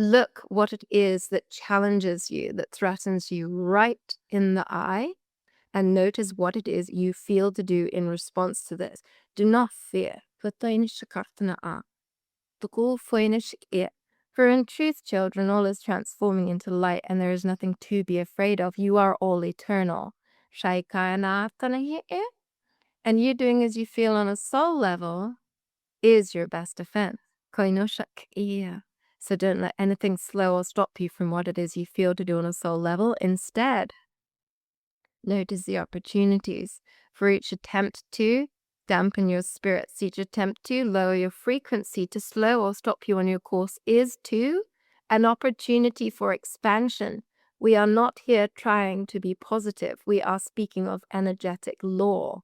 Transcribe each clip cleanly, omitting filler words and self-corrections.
Look what it is that challenges you, that threatens you right in the eye, and notice what it is you feel to do in response to this. Do not fear. For in truth, children, all is transforming into light, and there is nothing to be afraid of. You are all eternal. And you doing as you feel on a soul level is your best defense. So don't let anything slow or stop you from what it is you feel to do on a soul level. Instead, notice the opportunities for each attempt to dampen your spirits, each attempt to lower your frequency, to slow or stop you on your course is too an opportunity for expansion. We are not here trying to be positive. We are speaking of energetic law.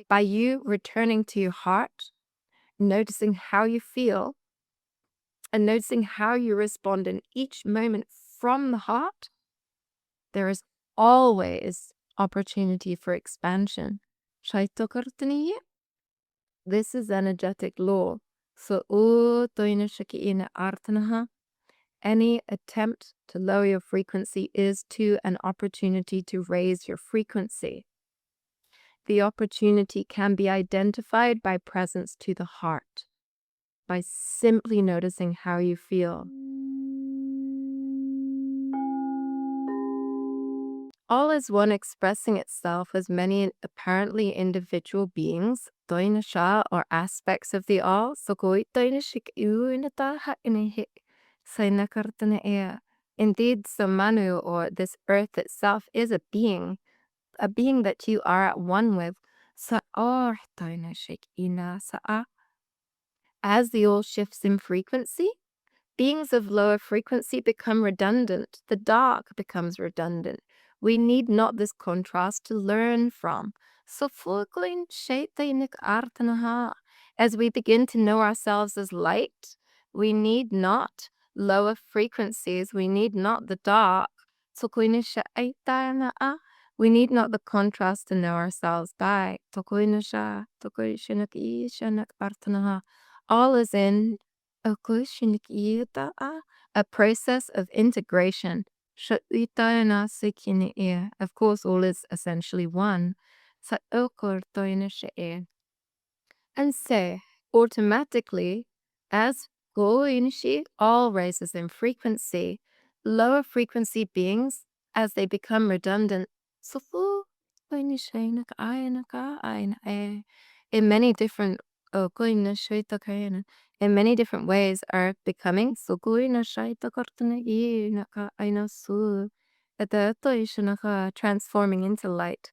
By you returning to your heart, noticing how you feel, and noticing how you respond in each moment from the heart, there is always opportunity for expansion. This is energetic law. So any attempt to lower your frequency is to an opportunity to raise your frequency. The opportunity can be identified by presence to the heart, by simply noticing how you feel. All is one expressing itself as many apparently individual beings, doinasha, or aspects of the all. Indeed, Samanu, or this earth itself, is a being that you are at one with. As the all shifts in frequency, beings of lower frequency become redundant. The dark becomes redundant. We need not this contrast to learn from. As we begin to know ourselves as light, we need not lower frequencies. We need not the dark. We need not the contrast to know ourselves by. All is in a process of integration. Of course, all is essentially one. And so, automatically, as all raises in frequency, lower frequency beings, as they become redundant, in many different in many different ways are becoming transforming into light.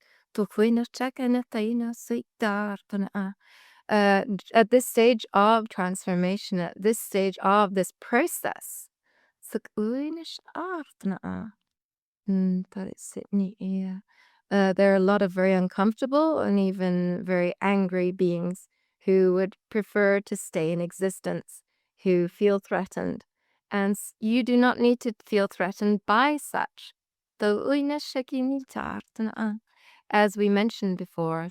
At this stage of transformation, at this stage of this process, there are a lot of very uncomfortable and even very angry beings who would prefer to stay in existence, who feel threatened. And you do not need to feel threatened by such. As we mentioned before,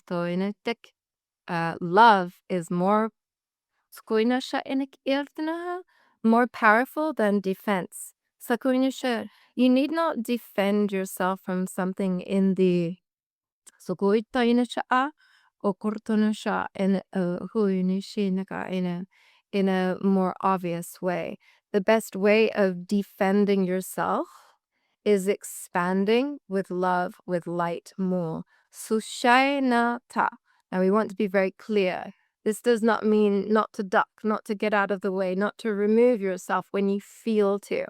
love is more powerful than defense. You need not defend yourself from something in the in a more obvious way. The best way of defending yourself is expanding with love, with light more. Sushainata. Now we want to be very clear. This does not mean not to duck, not to get out of the way, not to remove yourself when you feel to.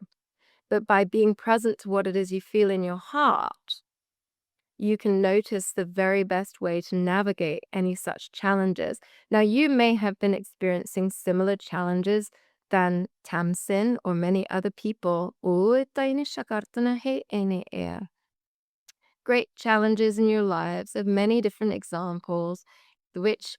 But by being present to what it is you feel in your heart, you can notice the very best way to navigate any such challenges. Now, you may have been experiencing similar challenges than Tamsin or many other people. Great challenges in your lives of many different examples, which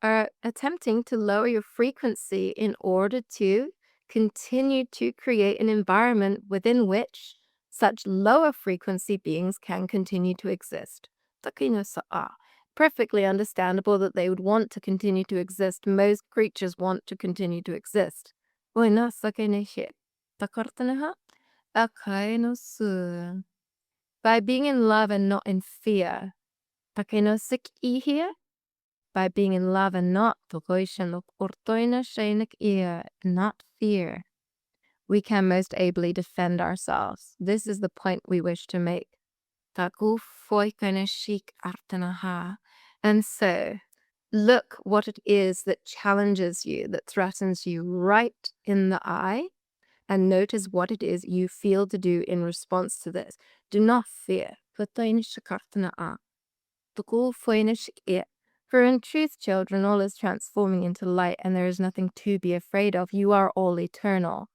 are attempting to lower your frequency in order to continue to create an environment within which such lower frequency beings can continue to exist. Perfectly understandable that they would want to continue to exist. Most creatures want to continue to exist. Oina sakainishe. Takartanaha. Akainosu. By being in love and not in fear. Takainosik ihia. By being in love and not tokoishanok ortoina shainik ia, not fear. We can most ably defend ourselves. This is the point we wish to make. Taku foikaneshik artanaha. And so, look what it is that challenges you, that threatens you right in the eye, and notice what it is you feel to do in response to this. Do not fear. For in truth, children, all is transforming into light, and there is nothing to be afraid of. You are all eternal.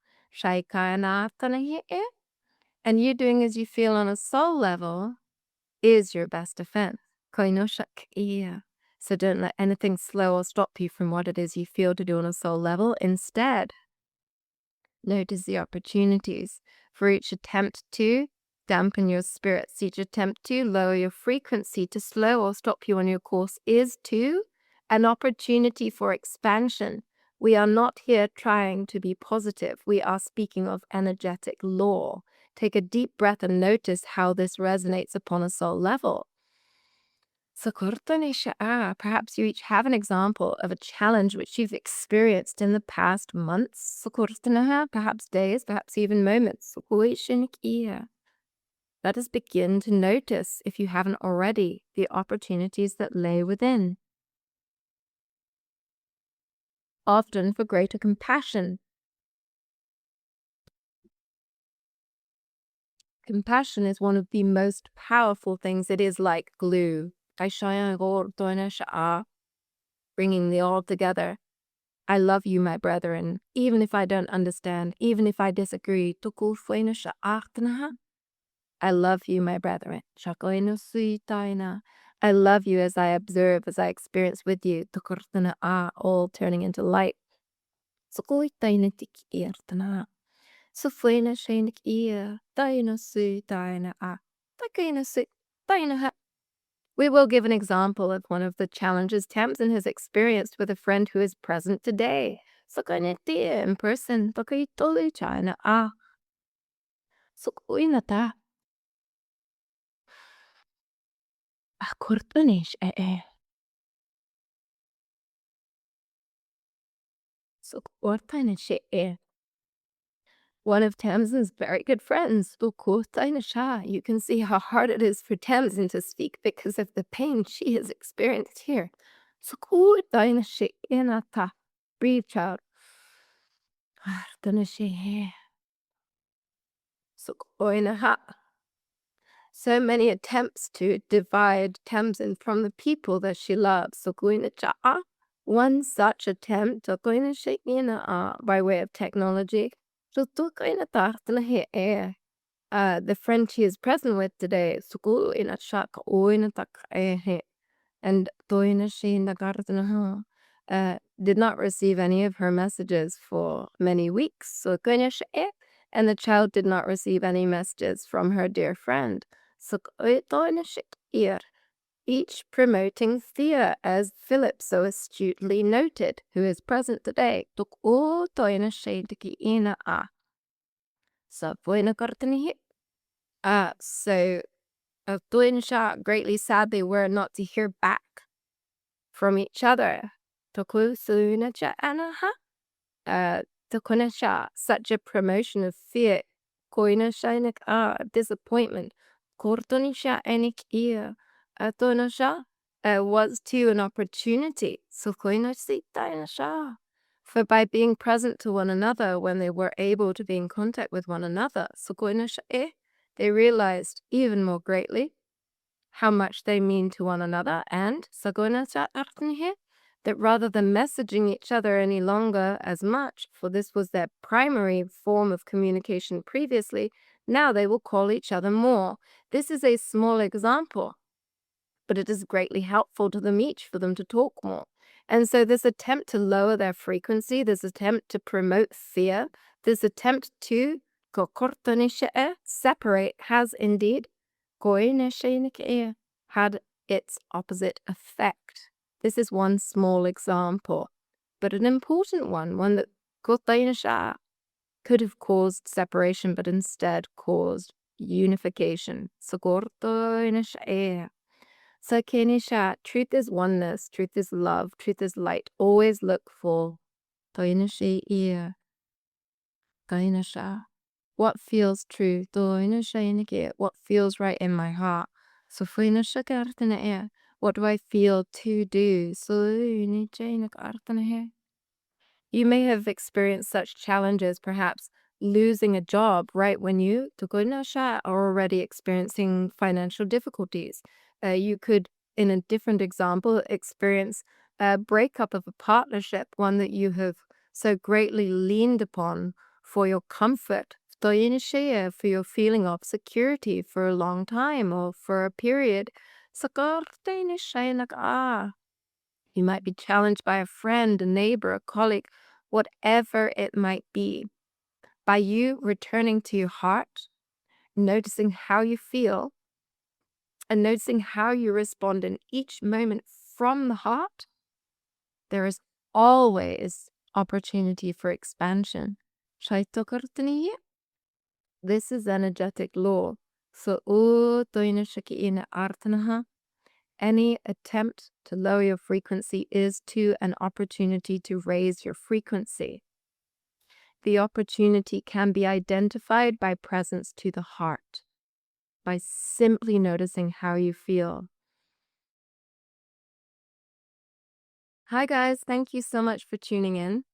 And you doing as you feel on a soul level is your best defense. So don't let anything slow or stop you from what it is you feel to do on a soul level. Instead, notice the opportunities for each attempt to dampen your spirits, each attempt to lower your frequency, to slow or stop you on your course is too an opportunity for expansion. We are not here trying to be positive. We are speaking of energetic law. Take a deep breath and notice how this resonates upon a soul level. Perhaps you each have an example of a challenge which you've experienced in the past months, perhaps days, perhaps even moments. Let us begin to notice, if you haven't already, the opportunities that lay within. Often for greater compassion. Compassion is one of the most powerful things. It is like glue. Bringing the all together. I love you, my brethren, even if I don't understand, even if I disagree. I love you, my brethren. I love you as I observe, as I experience with you. All turning into light. We will give an example of one of the challenges Tamsin has experienced with a friend who is present today. In person. One of Tamsin's very good friends. You can see how hard it is for Tamsin to speak because of the pain she has experienced here. Breathe, child. So many attempts to divide Tamsin from the people that she loves. One such attempt by way of technology. The friend she is present with today, and did not receive any of her messages for many weeks. And the child did not receive any messages from her dear friend. Each promoting Thea, as Philip so astutely noted, who is present today. So Toinsha greatly sad they were not to hear back from each other. Such a promotion of fear, disappointment, was too an opportunity. For by being present to one another when they were able to be in contact with one another, they realized even more greatly how much they mean to one another, and that rather than messaging each other any longer as much, for this was their primary form of communication previously, now they will call each other more. This is a small example, but it is greatly helpful to them each for them to talk more. And so this attempt to lower their frequency, this attempt to promote fear, this attempt to separate has indeed had its opposite effect. This is one small example, but an important one that Kotainasha could have caused separation, but instead caused unification. Sakortoinasha. Sakenisha, truth is oneness, truth is love, truth is light. Always look for toinasha ear. Kainasha. What feels true? Toinasha, what feels right in my heart? So fuinasha kartana ear. What do I feel to do? So you may have experienced such challenges, perhaps losing a job right when you are already experiencing financial difficulties. You could, in a different example, experience a breakup of a partnership, one that you have so greatly leaned upon for your comfort, for your feeling of security for a long time or for a period. You might be challenged by a friend, a neighbor, a colleague, whatever it might be. By you returning to your heart, noticing how you feel, and noticing how you respond in each moment from the heart, there is always opportunity for expansion. This is energetic law. So, any attempt to lower your frequency is to an opportunity to raise your frequency. The opportunity can be identified by presence to the heart, by simply noticing how you feel. Hi guys, thank you so much for tuning in.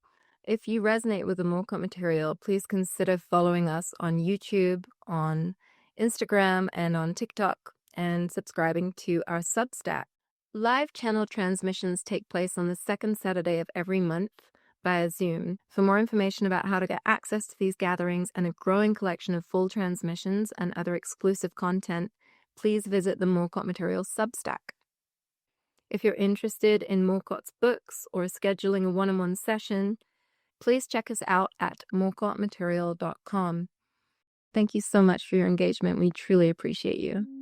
If you resonate with the Morcott material, please consider following us on YouTube, on Instagram, and on TikTok, and subscribing to our Substack. Live channel transmissions take place on the second Saturday of every month via Zoom. For more information about how to get access to these gatherings and a growing collection of full transmissions and other exclusive content, please visit the Morcott Material Substack. If you're interested in Morcott's books or scheduling a one-on-one session, please check us out at morcottmaterial.com. Thank you so much for your engagement. We truly appreciate you.